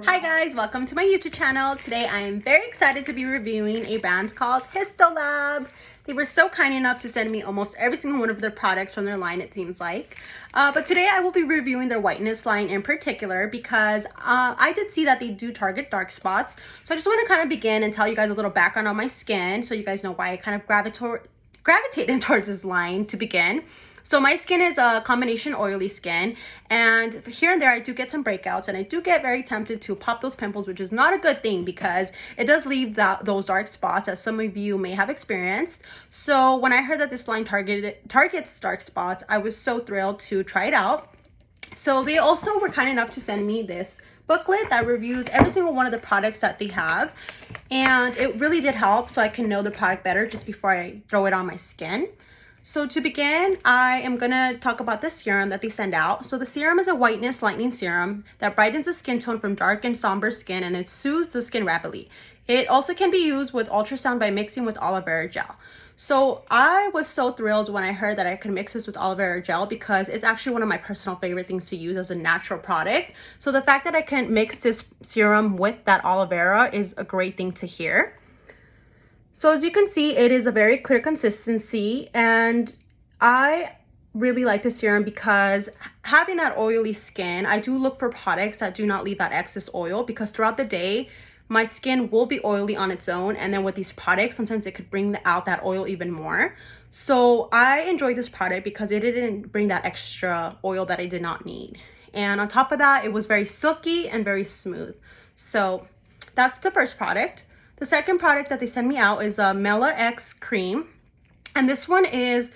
Hi guys, welcome to my YouTube channel. Today I am very excited to be reviewing a brand called Histolab. They were so kind enough to send me almost every single one of their products from their line, it seems like. But today I will be reviewing their whiteness line in particular because I did see that they do target dark spots. So I just want to kind of begin and tell you guys a little background on my skin so you guys know why I kind of gravitated towards this line to begin. So my skin is a combination oily skin, and here and there I do get some breakouts, and I do get very tempted to pop those pimples, which is not a good thing because it does leave those dark spots, as some of you may have experienced. So when I heard that this line targets dark spots, I was so thrilled to try it out. So they also were kind enough to send me this booklet that reviews every single one of the products that they have, and it really did help so I can know the product better just before I throw it on my skin. So to begin, I am going to talk about the serum that they send out. So the serum is a whiteness lightening serum that brightens the skin tone from dark and somber skin, and it soothes the skin rapidly. It also can be used with ultrasound by mixing with aloe vera gel. So I was so thrilled when I heard that I could mix this with aloe vera gel because it's actually one of my personal favorite things to use as a natural product. So the fact that I can mix this serum with that aloe vera is a great thing to hear. So as you can see, it is a very clear consistency, and I really like this serum because having that oily skin, I do look for products that do not leave that excess oil, because throughout the day, my skin will be oily on its own, and then with these products, sometimes it could bring out that oil even more. So I enjoyed this product because it didn't bring that extra oil that I did not need. And on top of that, it was very silky and very smooth. So that's the first product. The second product that they send me out is a Mellow X Cream, and this one is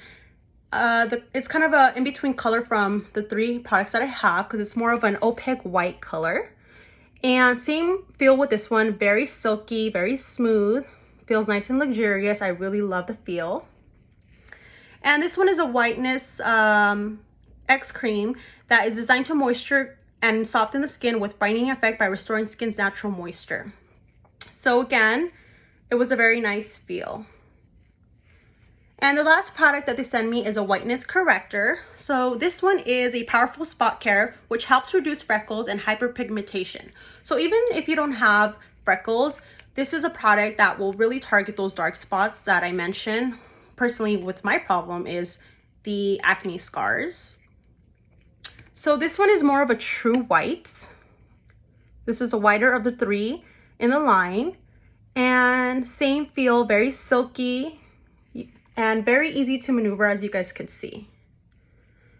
it's kind of a in-between color from the three products that I have because it's more of an opaque white color. And same feel with this one, very silky, very smooth, feels nice and luxurious. I really love the feel. And this one is a Whiteness X Cream that is designed to moisture and soften the skin with brightening effect by restoring skin's natural moisture. So again, it was a very nice feel. And the last product that they send me is a Whiteness Corrector. So this one is a powerful spot care which helps reduce freckles and hyperpigmentation. So even if you don't have freckles, this is a product that will really target those dark spots that I mentioned. Personally, with my problem is the acne scars. So this one is more of a true white. This is the whiter of the three in the line, and same feel, very silky and very easy to maneuver, as you guys could see.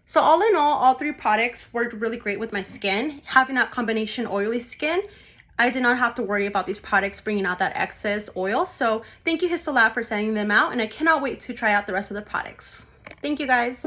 So all in all three products worked really great with my skin. Having that combination oily skin, I did not have to worry about these products bringing out that excess oil. So thank you Histolab for sending them out, and I cannot wait to try out the rest of the products. Thank you guys.